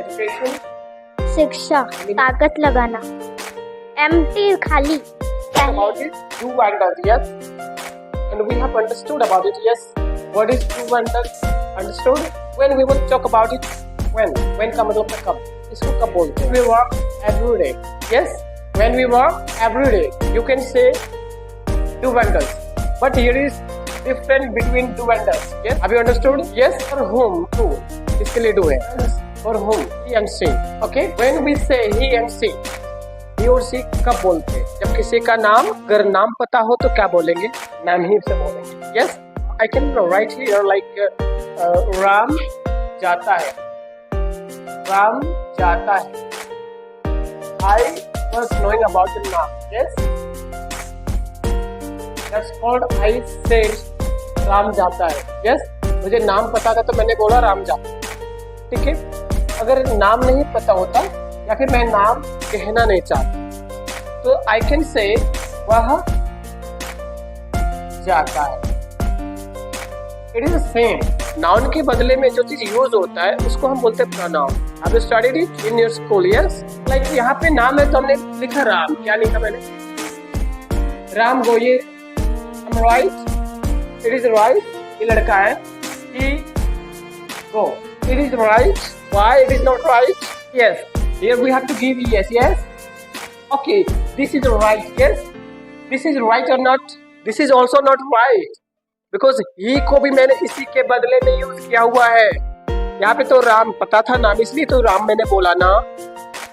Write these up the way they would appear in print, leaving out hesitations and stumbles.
Education, शिक्षा, ताकत लगाना, एम्प्टी खाली, about it, do wonders, yes. And we have understood about it, yes. What is do wonders? Understood? When we will talk about it, when का मतलब है कब, इसको कब बोलते हैं? We work every day, yes. When we work every day, you can say do wonders. But here is different between do wonders, yes. Have you understood? Yes. For whom? Do. इसके लिए do है. For whom? He and she. Okay. When we say he and she, he और she कब बोलते हैं? जब किसी का नाम, अगर नाम पता हो तो क्या बोलेंगे? नाम ही से बोलेंगे. Yes, I can write here like Ram जाता है. राम जाता है. I was knowing about the name. Yes, that's called I said Ram जाता है. Yes, मुझे नाम पता था तो मैंने बोला राम जाता है. ठीक है. अगर नाम नहीं पता होता या फिर मैं नाम कहना नहीं चाहता तो आई कैन से वह जाता है. It is same. नाउन के बदले में जो चीज यूज होता है उसको हम बोलते हैं pronoun. Have you studied it in your school? Yes. Like यहाँ पे नाम है तो हमने लिखा राम. क्या लिखा मैंने? राम गो. ये राइट. It is right. ये लड़का है. He go. It is right. Why it is not right? Yes, here we have to give yes, yes. Okay, this is right, yes. This is right or not? This is also not right. Because he को भी मैंने इसी के बदले में use किया हुआ है. यहाँ पे तो राम पता था नाम, इसलिए तो राम मैंने बोला ना.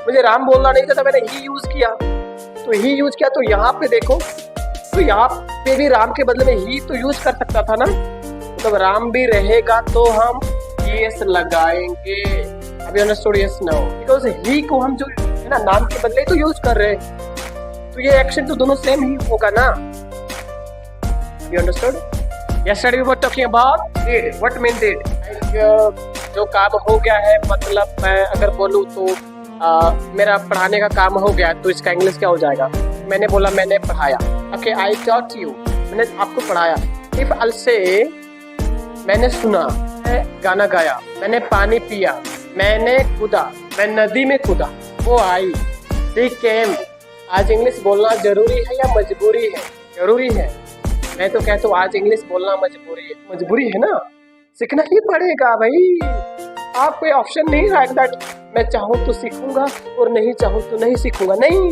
मुझे राम बोलना नहीं था तो मैंने ही यूज किया. तो ही यूज किया तो यहाँ पे देखो, तो यहाँ पे भी राम के बदले में ही तो यूज कर सकता था ना. मतलब राम भी रहेगा तो हम yes लगाएंगे. अभी अंडरस्टूड? Yes, no. बिकॉज ही को हम जो है ना नाम के बदले तो यूज कर रहे हैं तो ये एक्शन तो दोनों सेम ही होगा ना. अभी understood? Yesterday we were talking about did. What mean did? जो काम हो गया है, मतलब मैं अगर बोलूँ तो मेरा पढ़ाने का काम हो गया तो इसका इंग्लिश क्या हो जाएगा? मैंने बोला मैंने पढ़ाया. Okay, I taught you. मैंने आपको पढ़ाया. इफ आई से मैंने सुना, मैं गाना गाया, मैंने पानी पिया, मैंने कूदा, मैं नदी में कूदा, वो आई. She came. आज इंग्लिश बोलना जरूरी है या मजबूरी है? जरूरी है. मैं तो कहता हूँ आज इंग्लिश बोलना मजबूरी है. मजबूरी है ना, सीखना ही पड़ेगा भाई. आप कोई ऑप्शन नहीं लाइक दैट मैं चाहूँ तो सीखूंगा और नहीं चाहूँ तो नहीं सीखूंगा. नहीं,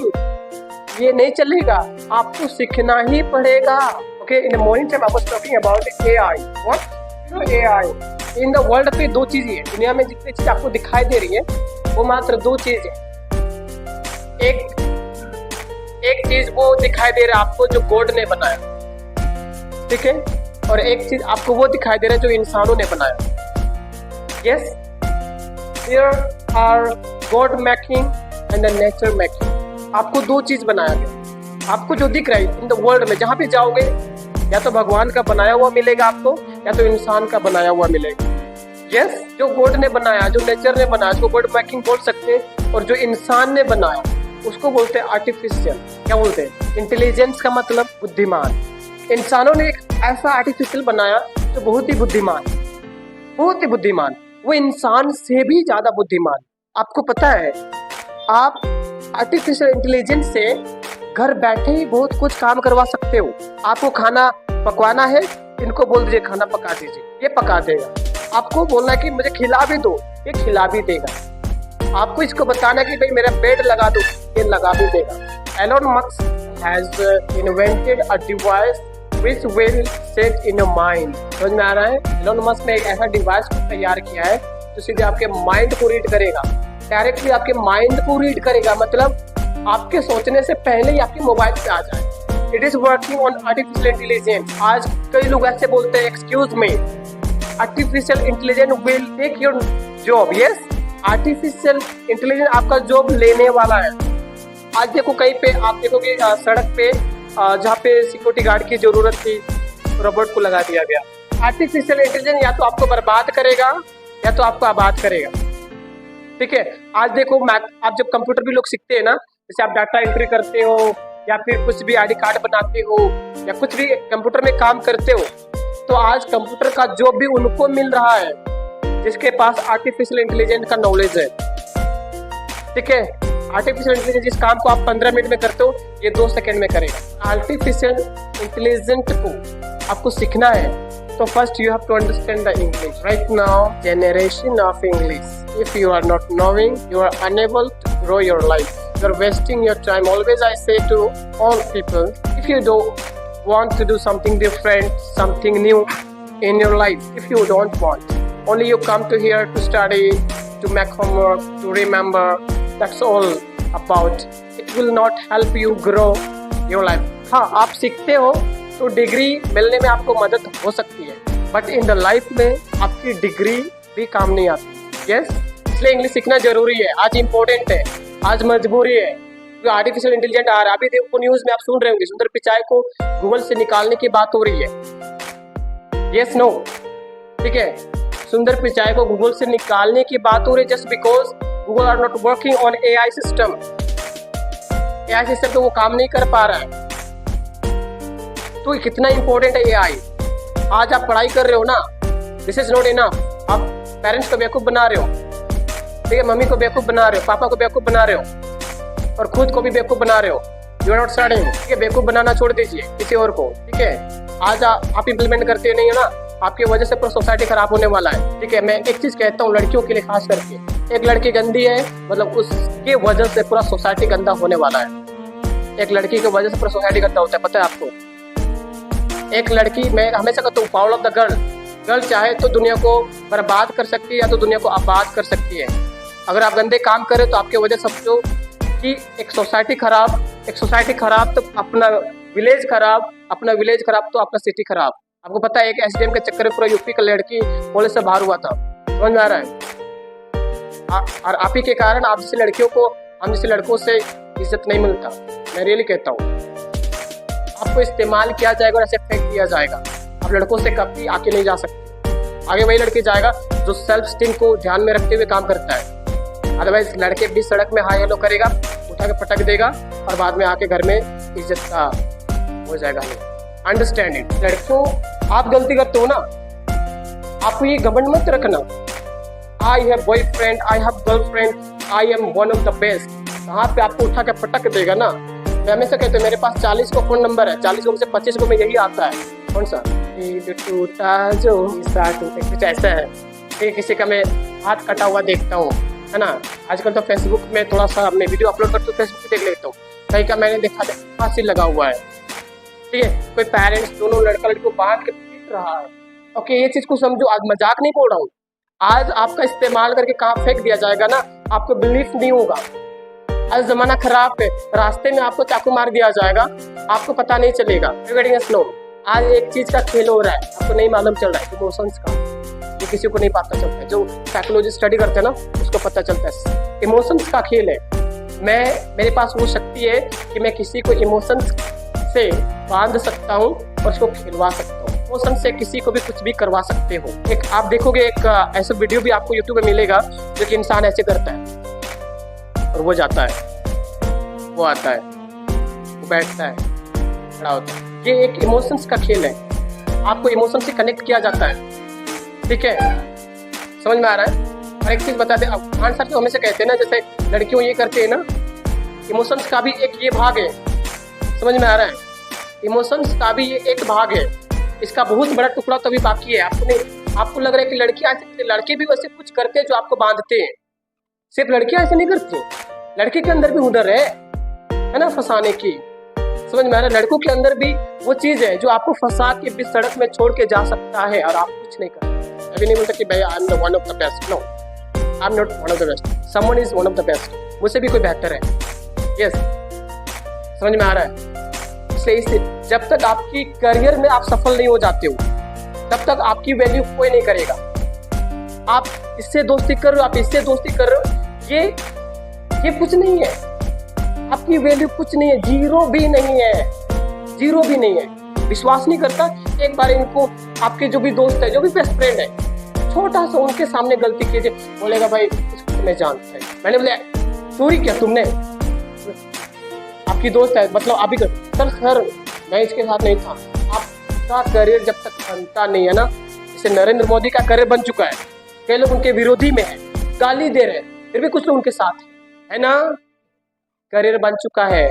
ये नहीं चलेगा. आपको सीखना ही पड़ेगा. Okay, in the morning time I was talking about AI. What? AI. In the world पे दो चीजें हैं. दुनिया में जितनी चीज आपको दिखाई दे रही है वो मात्र दो चीज है. एक चीज वो दिखाई दे रहा है आपको जो गॉड ने बनाया, ठीक है, और एक चीज आपको वो दिखाई दे रहा है जो इंसानों ने बनाया. Yes, there are god making and the nature making. आपको दो चीज बनाया गया. आपको जो दिख रहा है इन द वर्ल्ड में, जहां पे जाओगे या तो भगवान का बनाया हुआ मिलेगा आपको या तो इंसान का बनाया हुआ मिलेगा. यस, जो गॉड ने बनाया, जो नेचर ने बनाया, उसको गॉड मेकिंग बोल सकते हैं. और जो इंसान ने बनाया उसको बोलते हैं आर्टिफिशियल. क्या बोलते हैं? इंटेलिजेंस का मतलब बुद्धिमान. इंसानों ने एक ऐसा आर्टिफिशियल बनाया जो बहुत ही बुद्धिमान, बहुत ही बुद्धिमान. वो इंसान से भी ज्यादा बुद्धिमान. आपको पता है आप आर्टिफिशियल इंटेलिजेंस से घर बैठे ही बहुत कुछ काम करवा सकते हो. आपको खाना पकवाना है, इनको बोल दीजिए खाना पका दीजिए, ये पका देगा. आपको बोलना है कि मुझे खिला भी दो, ये खिला भी देगा. आपको इसको बताना है कि भाई मेरा बेड लगा दो, ये लगा भी देगा. Elon Musk has invented a device which will set in your mind. समझ में आ रहा है? एलोन मस्क ने एक ऐसा डिवाइस तैयार किया है जो सीधे आपके माइंड को रीड करेगा. डायरेक्टली आपके माइंड को रीड करेगा. मतलब आपके सोचने से पहले ही आपके मोबाइल पे आ जाए. It is working on artificial intelligence. आज कई लोग ऐसे बोलते हैं excuse me, artificial intelligence will take your job. Yes, artificial intelligence आपका जॉब लेने वाला है. आज देखो कहीं पे आप देखोगे सड़क पे जहाँ पे सिक्योरिटी गार्ड की जरूरत थी रोबोट को लगा दिया गया. आर्टिफिशियल इंटेलिजेंस या तो आपको बर्बाद करेगा या तो आपको आबाद करेगा. ठीक है, आज देखो आप जब कंप्यूटर भी लोग सीखते हैं ना, जैसे आप डाटा एंट्री करते हो या फिर कुछ भी आईडी कार्ड बनाते हो या कुछ भी कंप्यूटर में काम करते हो, तो आज कंप्यूटर का जॉब भी उनको मिल रहा है जिसके पास आर्टिफिशियल इंटेलिजेंस का नॉलेज है. ठीक है। आर्टिफिशियल इंटेलिजेंस जिस काम को आप 15 मिनट में करते हो ये 2 सेकंड में करेगा। आर्टिफिशियल इंटेलिजेंट को आपको सीखना है तो first you have to understand the English. Right now generation of English, if you are not knowing you are unable to grow your life, you are wasting your time. Always I say to all people, if you do want to do something different, something new in your life, if you don't want, only you come to here to study, to make homework, to remember, that's all about. It will not help you grow your life. हाँ, आप सीखते हो तो degree मिलने में आपको मदद हो सकती है, बट इन द लाइफ में आपकी डिग्री भी काम नहीं आती। यस, इसलिए इंग्लिश सीखना जरूरी है, आज इम्पोर्टेंट है, आज मजबूरी है। आर्टिफिशियल इंटेलिजेंट आ रहा है, अभी देखो न्यूज में आप सुन रहे होंगे सुंदर पिचाई को गूगल से निकालने की बात हो रही है। यस नो, ठीक है, सुंदर पिचाई को गूगल से निकालने की बात हो रही है just because Google are not working on AI system. AI system तो वो काम नहीं कर पा रहा है। तो कितना इंपॉर्टेंट है एआई। आज आप पढ़ाई कर रहे हो ना, दिस इज नॉट इनफ। आप पेरेंट्स को बेवकूफ बना रहे हो, ठीक है, मम्मी को बेवकूफ बना रहे हो, पापा को बेवकूफ बना रहे हो और खुद को भी बेवकूफ बना रहे हो। यू आर नॉट स्टडिंग, ठीक है, बेवकूफ बनाना छोड़ दीजिए किसी और को, ठीक है। आज आप इम्प्लीमेंट करते नहीं हो ना, आपकी वजह से पूरा सोसाइटी खराब होने वाला है, ठीक है। मैं एक चीज कहता हूँ लड़कियों के लिए खास करके, एक लड़की गंदी है मतलब उसके वजह से पूरा सोसाइटी गंदा होने वाला है। एक लड़की की वजह से पूरा सोसाइटी गंदा होता है, पता है आपको। एक लड़की, मैं हमेशा कहता हूँ power of the girl, girl चाहे तो दुनिया को बर्बाद कर सकती है या तो दुनिया को आबाद कर सकती है। अगर आप गंदे काम करें तो आपके वजह समझो कि एक सोसाइटी खराब तो अपना विलेज खराब, अपना विलेज खराब तो अपना सिटी खराब। आपको पता है एक एसडीएम के चक्कर में पूरा यूपी का लड़की पुलिस से बाहर हुआ था, समझ में आ रहा है। और आप ही के कारण आप जैसे लड़कियों को, हम जैसे लड़कों से इज्जत नहीं मिलता। मैं रियली कहता हूँ, आपको इस्तेमाल किया जाएगा और ऐसे फेंक दिया जाएगा। आप लड़कों से कभी आके नहीं जा सकते। आगे वही लड़की जाएगा जो सेल्फ स्टीम को ध्यान में रखते हुए काम करता है। अदरवाइज लड़के बीच सड़क में हाई हेलो करेगा, उठा के पटक देगा और बाद में आके घर में इज्जत का हो जाएगा। Understand it. लड़कियों, आप गलती करते हो ना, आपको ये घमंड मत रखना I have boyfriend, I have girlfriend, I am one of the best. वहाँ पे आपको उठा के पटक देगा ना। मैं हमेशा कहते हैं मेरे पास 40 को फोन नंबर है, 40 में से 25 को में यही आता है, कौन सा, टूटा जो कुछ ऐसा है। ठीक, किसी का मैं हाथ कटा हुआ देखता हूँ, है ना। आजकल तो फेसबुक में थोड़ा सा मैं वीडियो अपलोड करता हूँ, फेसबुक पे देख लेता हूँ, कहीं का मैंने देखा फांसी लगा हुआ है, ठीक है। कोई पेरेंट्स दोनों लड़का लड़की को बांध के पीट रहा है। ओके, ये चीज को समझो, आज मजाक नहीं बोल रहा हूँ। आज आपका इस्तेमाल करके कहाँ फेंक दिया जाएगा ना, आपको बिलीफ नहीं होगा। आज जमाना खराब है, रास्ते में आपको चाकू मार दिया जाएगा, आपको पता नहीं चलेगा। आज एक चीज का खेल हो रहा है, आपको नहीं मालूम चल रहा है, इमोशंस का। ये किसी को नहीं पता चलता है, जो साइकोलॉजी स्टडी करते हैं ना उसको पता चलता है। इमोशंस का खेल है। मेरे पास वो शक्ति है कि मैं किसी को इमोशंस से बांध सकता हूँ और उसको खिलवा सकता हूँ। इमोशन से किसी को भी कुछ भी करवा सकते हो। एक आप देखोगे, एक ऐसा वीडियो भी आपको यूट्यूब में मिलेगा जो कि इंसान ऐसे करता है और वो जाता है, वो आता है, वो बैठता है, खड़ा होता है। ये एक इमोशंस का खेल है। आपको इमोशन से कनेक्ट किया जाता है, ठीक है, समझ में आ रहा है। और एक चीज बता दें, अब खान सर तो हमेशा कहते हैं ना, जैसे लड़कियों ये करते हैं ना, इमोशंस का भी एक ये भाग है, समझ में आ रहा है। इमोशंस का भी ये एक भाग है, इसका बहुत बड़ा टुकड़ा तो अभी बाकी है। आपको लग रहा है कि लड़कियां, लड़के भी वैसे कुछ करते हैं जो आपको बांधते हैं। सिर्फ लड़कियां ऐसे नहीं करती, लड़के के अंदर भी हुनर है ना फंसाने की, समझ में आ रहा है। लड़कों के अंदर भी वो चीज है जो आपको फंसा के बीच सड़क में छोड़ के जा सकता है और आप कुछ नहीं करते। अभी नहीं बोलता कि भाई I am the one of the best, no, I am not one of the best, someone is one of the best, मुझसे भी कोई बेहतर है। यस, समझ में आ रहा है। इसलिए जब तक आपकी करियर में आप सफल नहीं हो जाते हो, तब तक आपकी वैल्यू कोई नहीं करेगा। आप इससे दोस्ती कर रहे हो, आप इससे दोस्ती कर रहे हो, ये कुछ नहीं है, आपकी वैल्यू कुछ नहीं है, जीरो भी नहीं है, जीरो भी नहीं है। विश्वास नहीं करता, एक बार इनको, आपके जो भी दोस्त है, जो भी बेस्ट फ्रेंड है, छोटा सा उनके सामने गलती कीजिए, बोलेगा भाई इसको तुम्हें जानता है। मैंने बोला चोरी किया तुमने, आपकी दोस्त है, मतलब अभी सर मैं इसके साथ नहीं था। आपका करियर जब तक बनता नहीं है ना, जैसे नरेंद्र मोदी का करियर बन चुका है, कई लोग उनके विरोधी में है, गाली दे रहे हैं, फिर भी कुछ लोग उनके साथ है ना, करियर बन चुका है।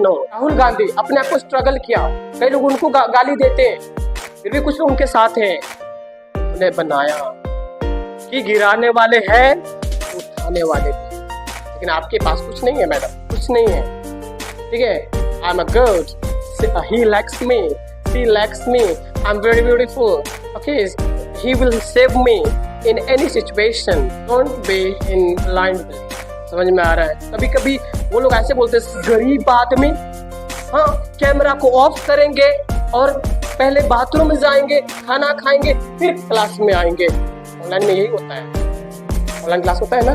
नो, राहुल गांधी अपने आप को स्ट्रगल किया, कई लोग उनको गाली देते हैं, फिर भी कुछ लोग उनके साथ हैं, उन्हें बनाया कि गिराने वाले हैं उठाने वाले भी। लेकिन आपके पास कुछ नहीं है मैडम, कुछ नहीं है, ठीक है। I am a good, he likes me, she likes me, I am very beautiful, okay, he will save me in any situation, don't be in blind. समझ में आ रहा है? कभी कभी वो लोग ऐसे बोलते हैं, गरीब आदमी, हाँ, कैमरा को ऑफ करेंगे और पहले बाथरूम में जाएंगे, खाना खाएंगे, फिर क्लास में आएंगे। ऑनलाइन में यही होता है, ऑनलाइन क्लास होता है ना,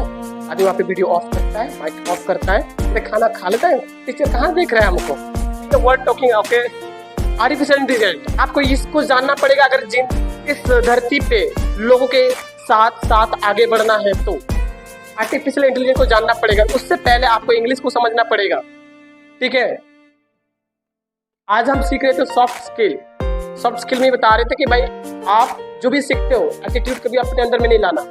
आदमी वहाँ पे वीडियो ऑफ करता है, माइक ऑफ करता है, फिर खाना खा लेता है, टीचर कहाँ देख रहा है हमको। Word talking, okay, artificial intelligence, आपको इसको जानना पड़ेगा अगर इस धरती पे लोगों के साथ साथ आगे बढ़ना है तो आर्टिफिशियल इंटेलिजेंस को जानना पड़ेगा। उससे पहले आपको इंग्लिश को समझना पड़ेगा, ठीक है। आज हम सीख रहे थे सॉफ्ट स्किल। सॉफ्ट स्किल में बता रहे थे कि भाई आप जो भी सीखते हो, एटीट्यूड कभी अपने अंदर में नहीं लाना।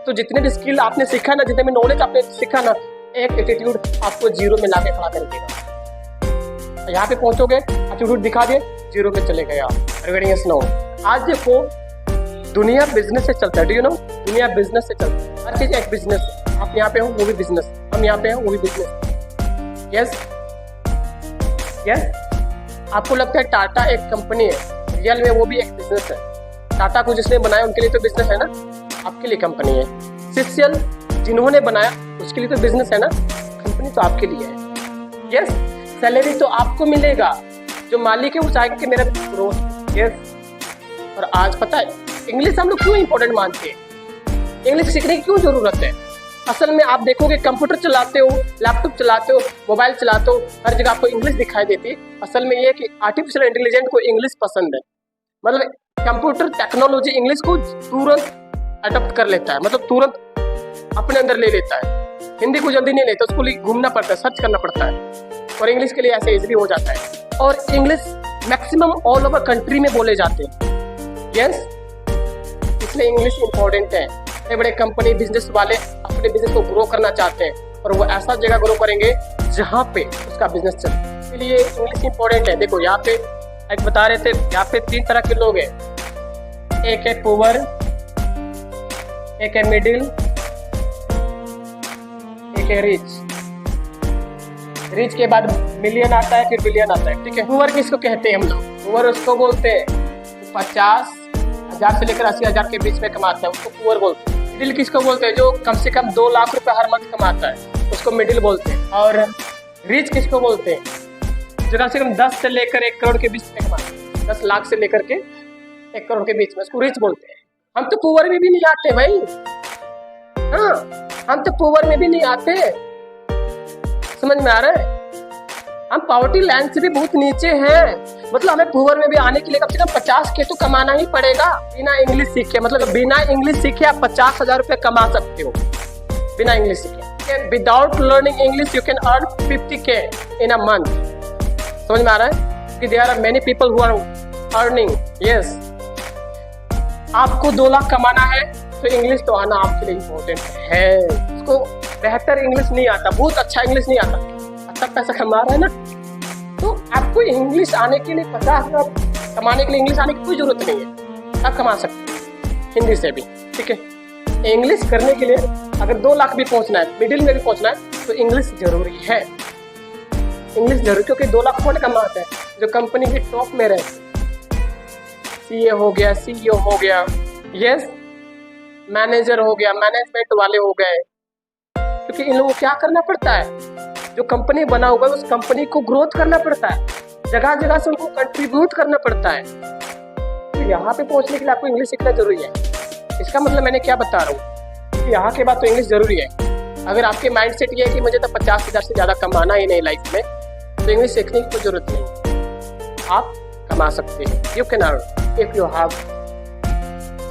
तो जितने भी स्किल आपने सीखा ना, जितने भी नॉलेज आपने सीखा ना, एक एटीट्यूड आपको जीरो में लाके खड़ा कर देगा। यहाँ पे पहुंचोगे, एटीट्यूड दिखा दिए, जीरो पे चले गए आप। आज देखो, दुनिया बिजनेस से चलता है, डू यू नो, दुनिया बिजनेस से चलता है, हर चीज एक बिजनेस है। आप यहाँ पे हो वो भी बिजनेस, हम यहाँ पे हो वो भी बिजनेस। यस यस, आपको लगता है टाटा एक कंपनी है, रियल में वो भी एक बिजनेस है। टाटा को जिसने बनाया उनके लिए तो बिजनेस है ना, आपके लिए कंपनी है। सीसीएल जिन्होंने बनाया उसके लिए तो बिजनेस है ना, कंपनी तो आपके लिए है। यस, सैलरी तो आपको मिलेगा, जो मालिक है वो चाहेगा कि मेरा ग्रोथ। यस, और आज पता है इंग्लिश हम लोग क्यों इंपॉर्टेंट मानते हैं, इंग्लिश सीखने की क्यों जरूरत है। असल में आप देखोगे, कंप्यूटर चलाते हो, लैपटॉप चलाते हो, मोबाइल चलाते हो, हर जगह आपको इंग्लिश दिखाई देती है। असल में ये है कि आर्टिफिशियल इंटेलिजेंस को इंग्लिश पसंद है, मतलब कंप्यूटर टेक्नोलॉजी इंग्लिश को तुरंत अडॉप्ट कर लेता है, मतलब तुरंत अपने अंदर ले लेता है। हिंदी को जल्दी नहीं लेता, उसको घूमना पड़ता है, सर्च करना पड़ता है, और इंग्लिश के लिए ऐसे इजीली हो जाता है। और English maximum all over country में बोले जाते हैं। यस, इसलिए इंग्लिश इंपॉर्टेंट है। बड़े बड़े कंपनी, बिजनेस वाले अपने बिजनेस को ग्रो करना चाहते हैं, और वो ऐसा जगह ग्रो करेंगे जहाँ पे उसका बिजनेस चले, इसलिए इंग्लिश इंपॉर्टेंट है। देखो यहाँ पे एक बता रहे थे, यहाँ पे 3 तरह के लोग हैं, एक है पुअर, एक है मिडिल, एक है रिच। रिच के बाद मिलियन आता है, फिर बिलियन आता है, ठीक है। पुअर किसको कहते हैं हम लोग? पुअर उसको बोलते हैं 50,000 से लेकर 80,000 के बीच में कमाता है, उसको पुअर बोलते हैं। मिडिल किसको बोलते हैं? जो कम से कम 2 लाख रुपए हर मंथ कमाता है, उसको मिडिल बोलते हैं। और रिच किसको बोलते हैं? जो कम से कम 10 से लेकर 1 करोड़ के बीच में कमाता है, 10 लाख से लेकर के 1 करोड़ के बीच में, उसको रिच बोलते हैं। हम तो पुअर में भी नहीं आते भाई, हाँ, हम तो पुअर में भी नहीं आते, समझ में आ रहा है? हम पॉवर्टी लाइन से भी बहुत नीचे हैं, मतलब हमें पुअर में भी आने के लिए कम से कम 50 के तो कमाना ही पड़ेगा। बिना इंग्लिश सीखे, मतलब बिना इंग्लिश सीखे आप 50,000 रुपए कमा सकते हो, बिना इंग्लिश सीखे। Without learning English you can earn 50K in a month. समझ में आ रहा है कि there are many people who are earning. Yes, आपको 2 लाख कमाना है तो इंग्लिश तो आना आपके लिए इम्पोर्टेंट है। उसको बेहतर इंग्लिश नहीं आता, बहुत अच्छा इंग्लिश नहीं आता, अच्छा पैसा कमा रहा है ना, तो आपको इंग्लिश आने के लिए 50,000 कमाने के लिए इंग्लिश आने की कोई जरूरत नहीं है, आप कमा सकते हैं हिंदी से भी, ठीक है। इंग्लिश करने के लिए अगर 2 लाख भी पहुंचना है, मिडिल में भी पहुंचना है, तो इंग्लिश जरूरी है। इंग्लिश जरूरी, क्योंकि 2 लाख कौन कमाता है? जो कंपनी के टॉप में रहे, सीए हो गया, सीईओ हो गया, यस, मैनेजर हो गया, मैनेजमेंट वाले हो गए। क्योंकि इन लोगों को क्या करना पड़ता है? जो कंपनी बना हुआ है उस कंपनी को ग्रोथ करना पड़ता है, जगह जगह से उनको कंट्रीब्यूट करना पड़ता है। तो यहाँ पे पहुँचने के लिए आपको इंग्लिश सीखना जरूरी है। इसका मतलब मैंने क्या बता रहा हूँ कि यहाँ के बाद तो इंग्लिश जरूरी है। अगर आपके माइंड सेट ये है कि मुझे तो 50,000 से ज़्यादा कमाना ही नहीं लाइफ में, तो इंग्लिश सीखने की कोई जरूरत नहीं, आप कमा सकते हैं। You can earn if you have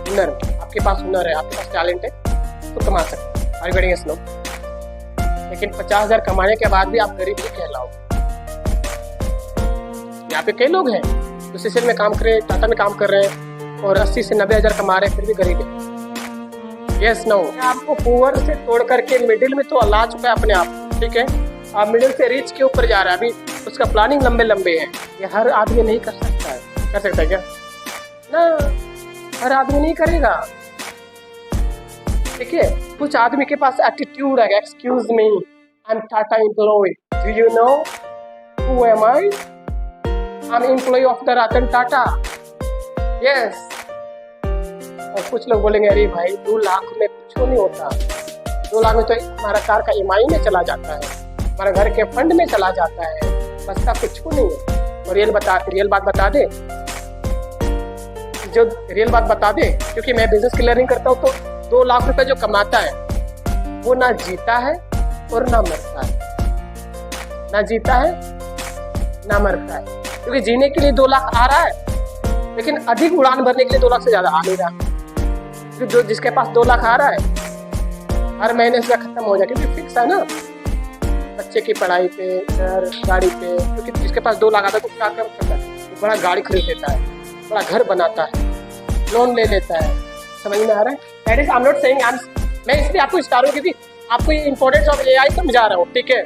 हुनर, आपके पास हुनर है, आपके पास टैलेंट है, तो कमा सकते हैं। Are getting it no? लेकिन 50,000 कमाने के बाद भी आप गरीब ही कहलाओ। यहाँ पे कई लोग हैं जो सीसीएल में काम कर रहे हैं, टाटा में काम कर रहे हैं, और 80 से 90,000 कमा रहे हैं, फिर भी गरीब है। Yes no. आपको पुअर से तोड़ करके मिडिल में तो ला चुका है अपने आप, ठीक है। आप मिडिल से रिच के ऊपर जा रहा है, अभी उसका प्लानिंग लंबे लंबे है। ये हर आदमी नहीं कर सकता है, कर सकता है क्या? ना, हर आदमी नहीं करेगा, ठीक है। कुछ आदमी के पास एटीट्यूड है। Excuse me, I am Tata employ, do you know who am I? I am employ of the Ratan Tata, yes. और कुछ लोग बोलेंगे अरे भाई 2 लाख में कुछ नहीं होता, 2 लाख में तो हमारा कार का EMI में चला जाता है, हमारा घर के फंड में चला जाता है, बचता कुछ नहीं है। और रियल बात बता दे, जो रियल बात बता दे, क्योंकि मैं बिजनेस की लर्निंग करता हूँ, तो 2 लाख रुपए जो कमाता है वो ना जीता है और ना मरता है, ना जीता है ना मरता है। क्योंकि जीने के लिए 2 लाख आ रहा है, लेकिन अधिक उड़ान भरने के लिए 2 लाख से ज्यादा आ नहीं रहा। जो जिसके पास 2 लाख आ रहा है, हर महीने से खत्म हो जाए, क्योंकि फिक्स है ना, बच्चे की पढ़ाई पे, घर, गाड़ी पे। क्योंकि जिसके पास 2 लाख आता है तो क्या करता है? तो बड़ा गाड़ी खरीद लेता है, बड़ा घर बनाता है, लोन ले लेता है। समझ में आ रहा है? That is I am not saying, मैं इसलिए आपको स्टार हूँ क्योंकि आपको ये इंपॉर्टेंस ऑफ AI समझा रहा हूँ, ठीक है।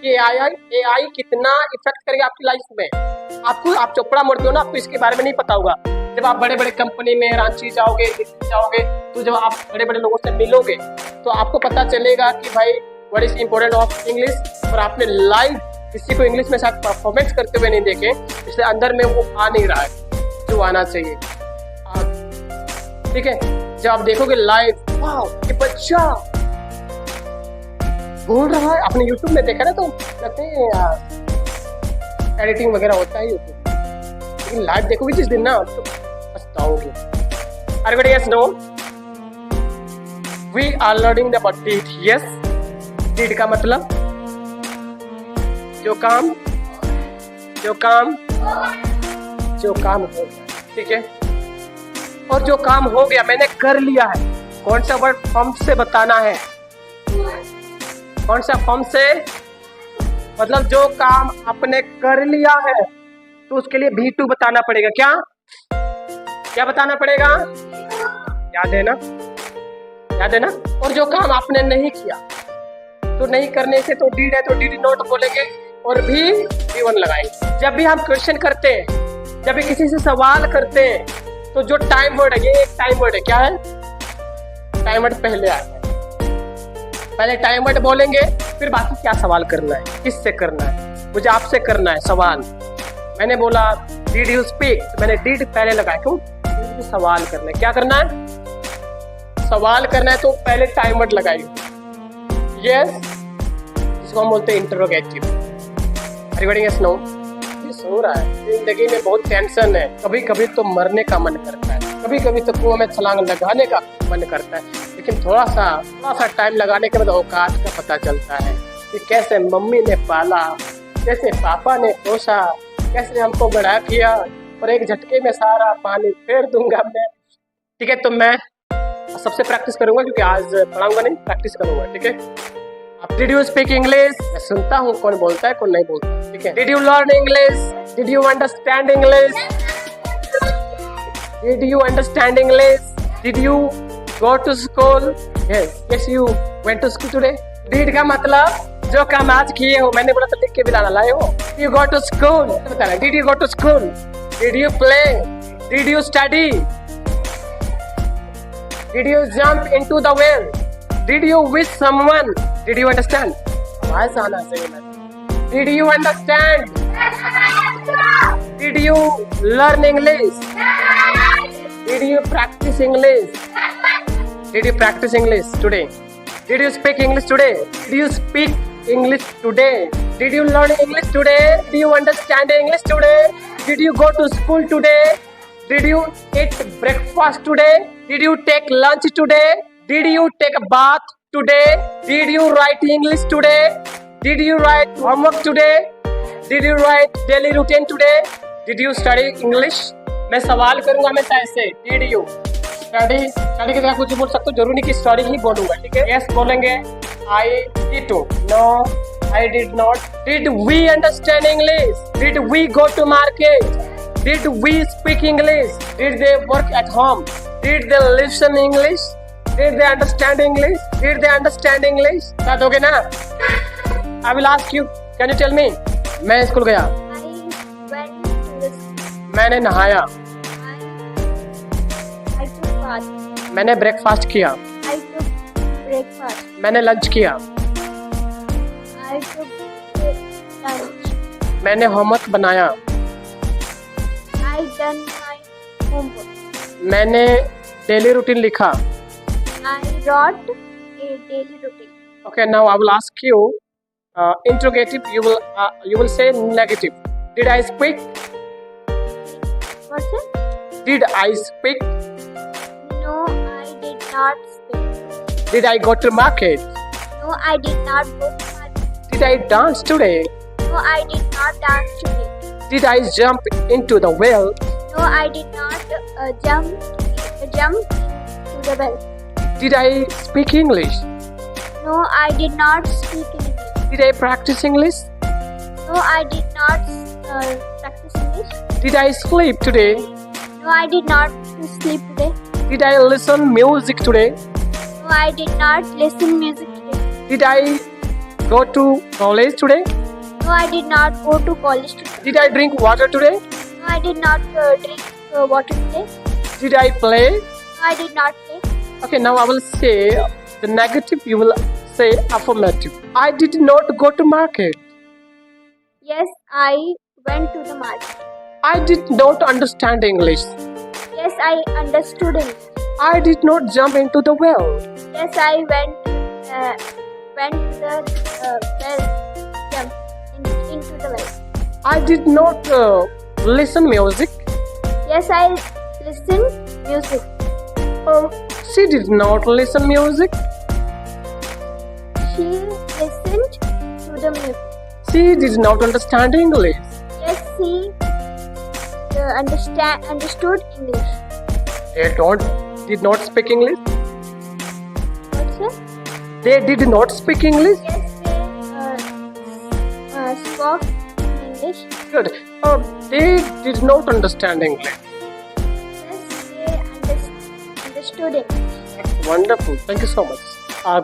कि AI कितना इफेक्ट करेगा आपकी लाइफ में। आप चोपड़ा मोड़ते हो ना, आपको इसके बारे में नहीं पता होगा। जब आप बड़े बड़े कंपनी में रांची जाओगे, दिल्ली जाओगे, तो जब आप बड़े बड़े लोगों से मिलोगे तो आपको पता चलेगा कि भाई what is important of English. और आपने लाइव किसी को इंग्लिश में शायद परफॉर्मेंस करते हुए नहीं देखे, इसलिए अंदर में वो आ नहीं रहा है जो आना चाहिए, ठीक है। जब आप देखोगे लाइव, वाह ये बच्चा बोल रहा है, आपने यूट्यूब में देखा ना, तो लगते हैं यार एडिटिंग वगैरह होता है यूट्यूब, लेकिन लाइव देखोगे जिस दिन ना तो पछताओगे। Everybody yes no, we are learning about deed. Yes, deed का मतलब जो काम हो गया, ठीक है। और जो काम हो गया मैंने कर लिया है, कौन सा वर्ड फॉर्म से बताना है? कौन सा फॉर्म से? मतलब जो काम आपने कर लिया है तो उसके लिए V2 बताना पड़ेगा। क्या बताना पड़ेगा? याद है ना? और जो काम आपने नहीं किया तो नहीं करने से तो डीड है, तो डीड नॉट बोलेंगे और भी V1 लगाएंगे। जब भी हम क्वेश्चन करते हैं, जब भी किसी से सवाल करते हैं, तो जो टाइम वर्ड है, ये एक टाइम वर्ड है। क्या है? टाइम वर्ड पहले आता है। पहले टाइम वर्ड बोलेंगे, फिर बाकी क्या सवाल करना है, किससे करना है, मुझे आपसे करना है सवाल। मैंने बोला डिड यू स्पीक, तो मैंने डिड पहले लगाया, क्यों? सवाल करना है। क्या करना है? सवाल करना है, तो पहले टाइम वर्ड लगाइए। यस, जिसको हम बोलते हैं इंटरोगेटिव। Everybody yes no? सो रहा है, जिंदगी में बहुत टेंशन है, कभी कभी तो मरने का मन करता है, कभी कभी तो कुआं में छलांग लगाने का मन करता है, लेकिन थोड़ा सा टाइम लगाने के बाद औकात का पता चलता है कि कैसे मम्मी ने पाला, कैसे पापा ने पोसा, कैसे हमको बड़ा किया, और एक झटके में सारा पानी फेर दूंगा मैं। ठीक है, तो मैं सबसे प्रैक्टिस करूंगा, क्योंकि आज पढ़ाऊंगा नहीं, प्रैक्टिस करूंगा। ठीक है, आप डिड यू स्पीक इंग्लिश? मैं सुनता हूँ कौन बोलता है कौन नहीं बोलता। ठीक है, did you learn English? Did you understand English? Did you understand English? Did you go to school? Yes you went to school today. Did का मतलब जो काम आज किए हो, मैंने बोला तो लिख के भी लाना, लाए हो। यू गो टू स्कूल, बताना did you go to school? Did you play? Did you study? Did you jump into the well? Did you wish someone? Did you understand? आवाज आना चाहिए। Did you understand? Did you learn English? Did you practice English? Did you practice English today? Did you speak English today? Did you speak English today? Did you learn English today? Did you understand English today? Did you go to school today? Did you eat breakfast today? Did you take lunch today? Did you take a bath today? Did you write English today? Did you write homework today? Did you write daily routine today? Did you study English? मैं सवाल करूंगा हमेशा ऐसे, Did you study? Study की जगह कुछ बोल सकते हो, जरूरी नहीं कि स्टडी ही बोलूंगा। ठीक है, yes बोलेंगे, I did to, no I did not. Did we understand English? Did we go to market? Did we speak English? Did they work at home? Did they listen English? Did they understand English? Did they understand English? बात हो गई ना? I will ask you. Can you tell me? मैं school गया. I went to the school. मैंने नहाया. I took bath. मैंने breakfast किया. I took breakfast. मैंने लंच किया. I took lunch. मैंने होमवर्क बनाया. I done my homework. मैंने डेली रूटीन लिखा. I wrote a daily routine. Okay, now I will ask you. Interrogative. You will say negative. Did I speak? What's it? Did I speak? No, I did not speak. Did I go to market? No, I did not go to market. Did I dance today? No, I did not dance today. Did I jump into the well? No, I did not jump into the well. Did I speak English? No, I did not speak English. Did I practice English? No, I did not practice English. Did I sleep today? No, I did not sleep today. Did I listen music today? No, I did not listen music today. Did I go to college today? No, I did not go to college today. Did I drink water today? No, I did not drink water today. Did I play? No, I did not play. Okay, now I will say the negative, you will say affirmative. I did not go to market. Yes, I went to the market. I did not understand English. Yes, I understood it. I did not jump into the well. Yes, I went to the well, jump into the well. I did not listen music. Yes, I listened music. She did not listen music. She listened to the music. She did not understand English. Yes, she understood English. They did not speak English. What's it? They did not speak English. Yes, they spoke English. Good. They did not understand English. Yes, they understood English. Wonderful. Thank you so much.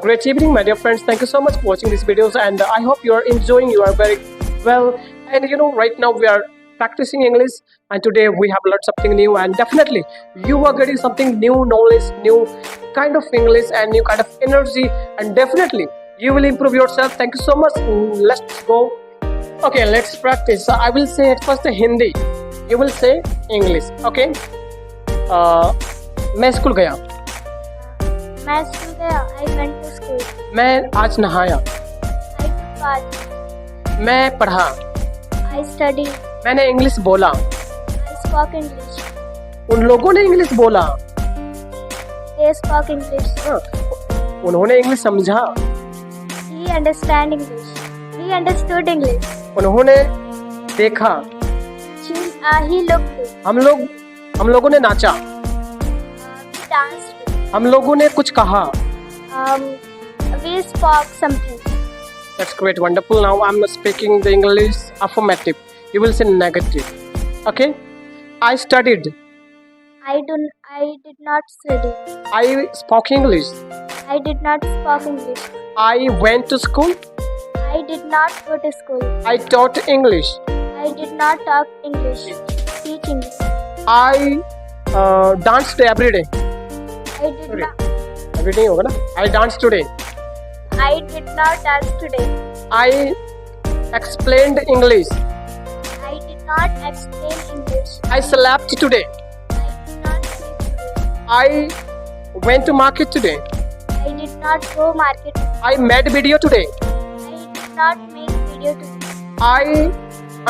Great evening, my dear friends. Thank you so much for watching these videos, and I hope you are enjoying. You are very well, and right now we are practicing English, and today we have learned something new, and definitely you are getting something new knowledge, new kind of English, and new kind of energy, and definitely you will improve yourself. Thank you so much. Let's go. Okay, let's practice. I will say at first Hindi. You will say English. Okay. मैं school गया. मैं school गया. I went to school. मैं आज नहाया. I took bath. मैं पढ़ा. I studied. मैंने इंग्लिश बोला. I spoke English. उन लोगों ने इंग्लिश बोला. They spoke English. हाँ, उन्होंने इंग्लिश समझा. He understand English. He understood English. उन्होंने देखा. He looked. हम लोगों ने नाचा. We danced. हम लोगों ने कुछ कहा. We spoke something. That's great, wonderful. Now I'm speaking the English affirmative. You will say negative. Okay. I studied. I did not study. I spoke English. I did not speak English. I went to school. I did not go to school. I taught English. I did not talk English. Teach English. I danced every day. I did not. Every day होगा ना? I danced today. I did not dance today. I explained English. I did not explain English. I slept today. I did not sleep today. I went to market today. I did not go market. I made video today. I did not make video today. I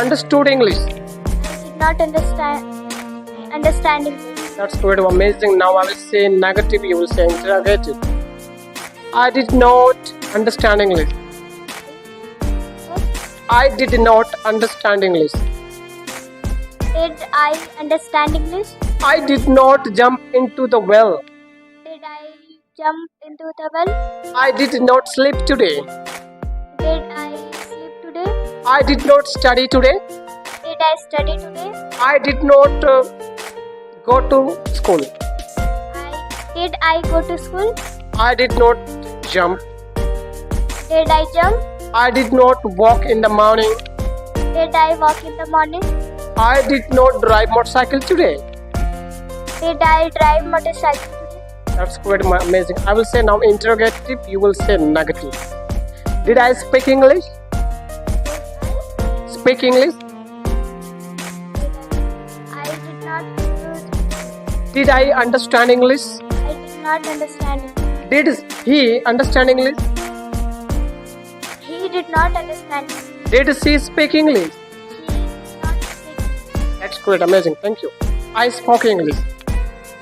understood English. I did not understand English. That's great, amazing. Now I will say negative, you will say interrogative. I did not understand English. I did not understand English. Did I understand English? I did not jump into the well. Did I jump into the well? I did not sleep today. Did I sleep today? I did not study today. Did I study today? I did not go to school. Did I go to school? I did not jump. Did I jump? I did not walk in the morning. Did I walk in the morning? I did not drive motorcycle today. Did I drive motorcycle today? That's quite amazing. I will say now interrogative. You will say negative. Did I speak English? Speak English. I did not. Did I understand English? I did not understand it. Did he understand English? He did not understand it. Did she speak English? He did not speak. That's great, amazing. Thank you. I spoke English.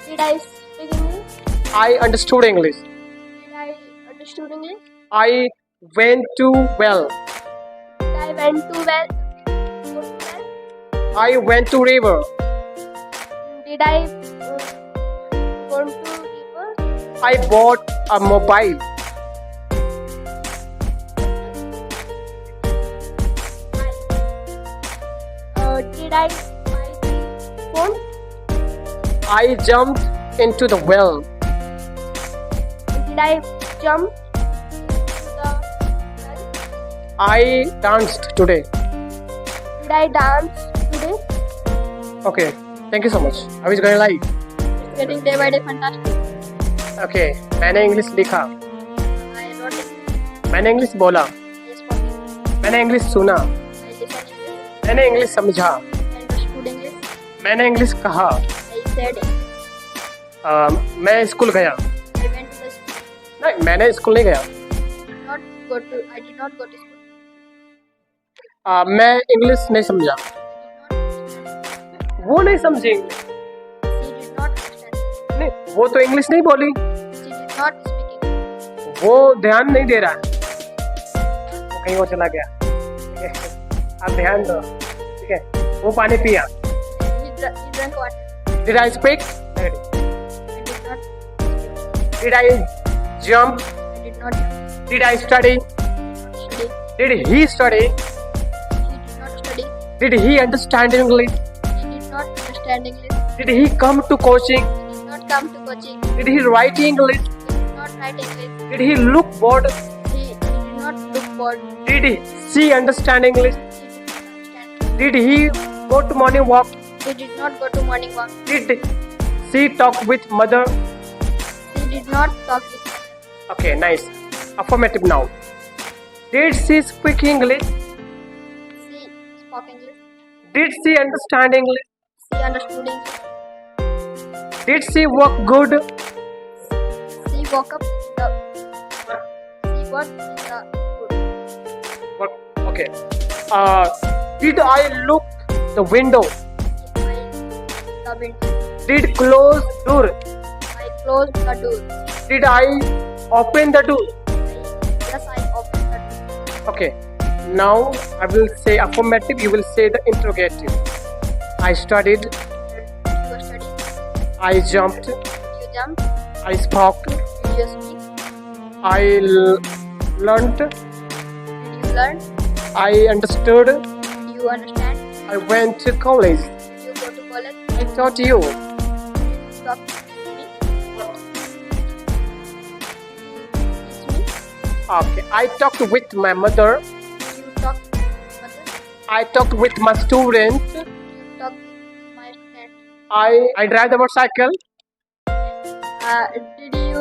Did I speak English? I understood English. Did I understood English? I went to well. Did I went to well? Go to well? I went to river. Did I go to river? I bought a mobile. Did I buy the phone? I jumped into the well. Did I jump into the well? I danced today. Did I dance today? Okay, thank you so much. How is going live? It's getting day by day fantastic. Okay, मैंने English लिखा, I wrote it. मैंने English बोला, I spoke English. मैंने English सुना, I listened English. मैंने English समझा, I understood English. मैंने English कहा, I said it. मैं स्कूल गया. I went to the school. नहीं, मैंने स्कूल नहीं गया. I did not go to school. मैं इंग्लिश नहीं समझा. I did not understand. वो नहीं समझी English. She did not understand. नहीं, वो तो इंग्लिश नहीं बोली. She did not speak English. वो ध्यान नहीं दे रहा है. वो कहीं और चला गया. ठीक है, आप ध्यान दो. ठीक है, वो पानी पिया. He drank water. Did I speak? I did not speak. Did I jump? I did not jump. Did I study? Study. Did he study? He did not study. Did he understand English? He did not understand English. Did he come to coaching? He did not come to coaching. Did he write English? He did not write English. Did he look bored? He did not look bored. Did she understand English? He did not understand. Did he go to morning walk? He did not go to morning walk. Did she talk with mother? He did not talk with me. Okay, nice. Affirmative now. Did she speak English? She spoke English. Did she understand English? She understood English. Did she work good? She woke up the. She got in the food. Work. Okay. Did I look the window? The window. Did close door? I closed the door. Did I open the door? Yes, I opened the door. Okay. Now I will say affirmative. You will say the interrogative. I studied. You studied. I jumped. You jumped. I spoke. Did you speak? I learnt. Did you learn? I understood. Did you understand? I went to college. Did you go to college? I taught you. Did you talk to me? Teach me? Okay. I talked with my mother. Did you talk to mother? I talked with my student. Did you talk to my friend? I drive the motorcycle. Did you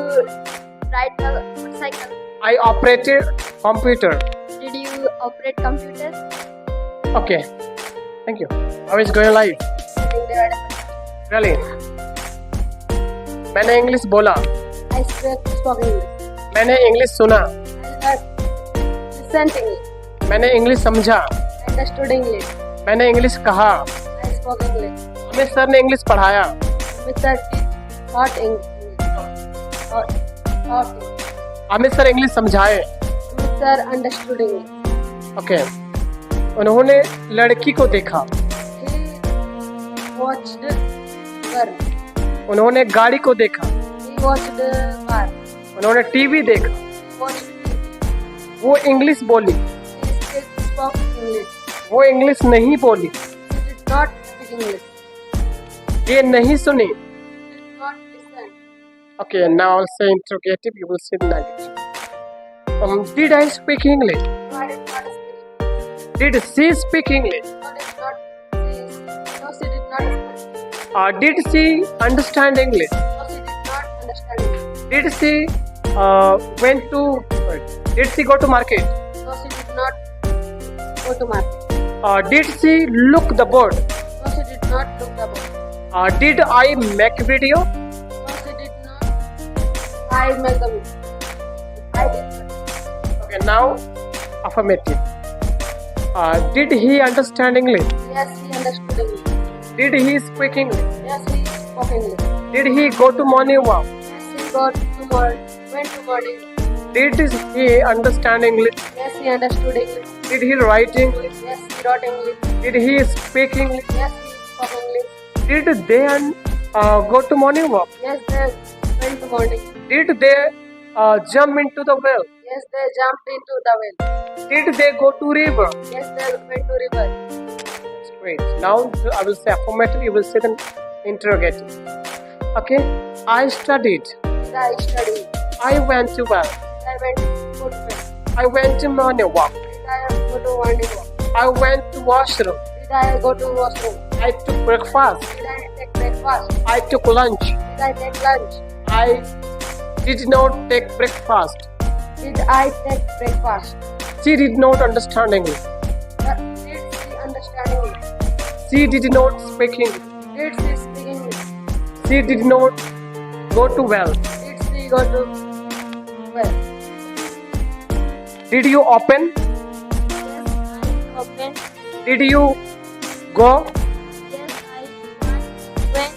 ride the motorcycle? I operated computer. Did you operate computer? Okay. Thank you. How is going live? Really? मैंने English बोला. I spoke English. मैंने English सुना. I listened English. मैंने English समझा. I understood English. मैंने English कहा. I spoke English. हमें sir ने इंग्लिश पढ़ाया. Mr. taught English. Taught English. हमें सर इंग्लिश समझाए. Mr. understood English. ओके. उन्होंने लड़की को देखा. He watched girl. उन्होंने गाड़ी को देखा. He watched car. उन्होंने टीवी देखा. He watched TV. वो इंग्लिश बोली. He spoke English. वो इंग्लिश नहीं बोली. He did not speak English. ये नहीं सुनी. He did not listen. Okay, and now I'll say interrogative. You will say negative. Did I speak English? No, I did not speak. Did she speak English? No, did not. No, she did not speak. Did she understand English? No, she did not understand it. Did she Did she go to market? No, she did not go to market. Did she look the board? No, she did not look the book. Did I make video? No, she did not. I made the video. I did not. Okay, now affirmative. Did he understand English? Yes, he understood English. Did he speak English? Yes, he spoke English. Did he go to morning walk? Yes, he went to morning. Did he understand English? Yes, he understood English. Did he write English? Yes, he wrote English. Did he speak English? Yes, he spoke English. Did they go to morning walk? Yes, they went to morning. Did they jump into the well? Yes, they jumped into the well. Did they go to river? Yes, they went to river. Great. Now I will say affirmative. You will say the interrogative. Okay. I studied. Did I study? I went to well. Did I went to well? I went to morning walk. Did I go to morning walk? I went to washroom. Did I go to washroom? I took breakfast. Did I take breakfast? I took lunch. Did I take lunch? I did not take breakfast. Did I take breakfast? She did not understand English. Did she understand English? She did not speak English. Did she speak English? She did not go to well. Did she go to well? Did you open? Yes, I opened. Did you go? Yes, I went.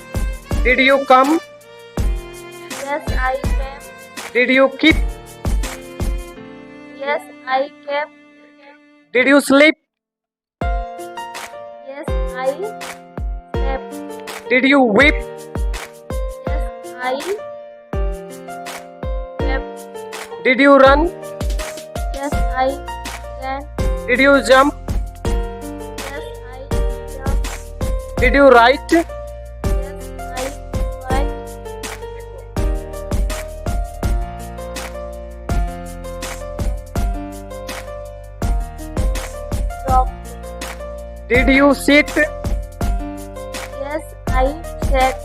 Did you come? Yes, I came. Did you keep? Yes, I kept. Did you sleep? Yes, I slept. Did you weep? Yes, I slept. Did you run? Yes, I ran. Did you jump? Yes, I jumped. Did you write? Yes, I write. Drop. Did you sit? Yes, I sat.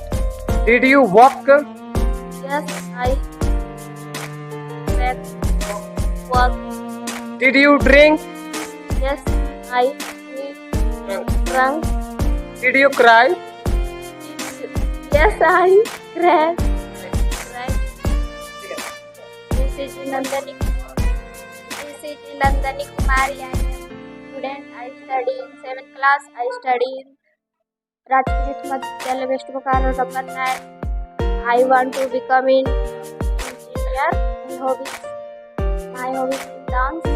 Did you walk? Yes, I sat. Walk. Did you drink? Yes, I drank. Did you cry? Yes, I cried. This is Nandani. This is Nandani Kumari. I am student. I study in 7th class. I study in Rajkrit Madhyalaya West Bokaro number 9. I want to become an engineer. My hobbies is dance.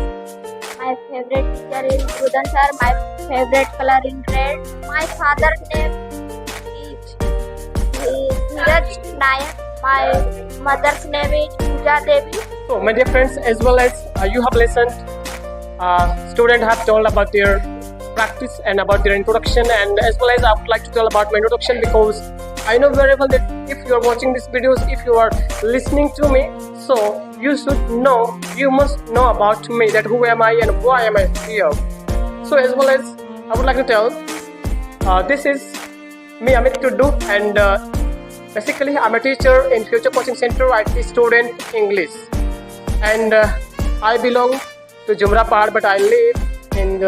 My favorite teacher is Rudan sir. My favorite color is red. My father's name is Dheeraj Nayak. My mother's name is Pooja Devi. So, my dear friends, as well as you have listened, students have told about their practice and about their introduction, and as well as I would like to tell about my introduction, because I know very well that if you are watching these videos, if you are listening to me, so you should know, you must know about me, that who am I and why am I here. So as well as I would like to tell, this is me, Amit Tuddu, and basically I'm a teacher in Future Coaching Center. I teach student English, and I belong to Jumrapad, but I live in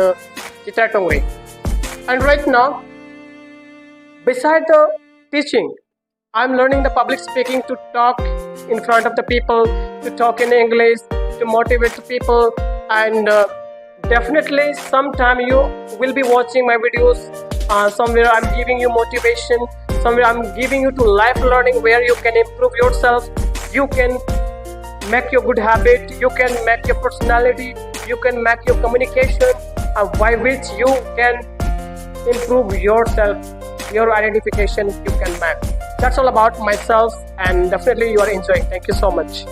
Chitratongri. And right now, beside the teaching, I'm learning the public speaking, to talk in front of the people, to talk in English, to motivate the people, and definitely sometime you will be watching my videos. Somewhere I'm giving you motivation, somewhere I'm giving you to life learning, where you can improve yourself, you can make your good habit, you can make your personality, you can make your communication, by which you can improve yourself, your identification you can make. That's all about myself, and definitely you are enjoying. Thank you so much.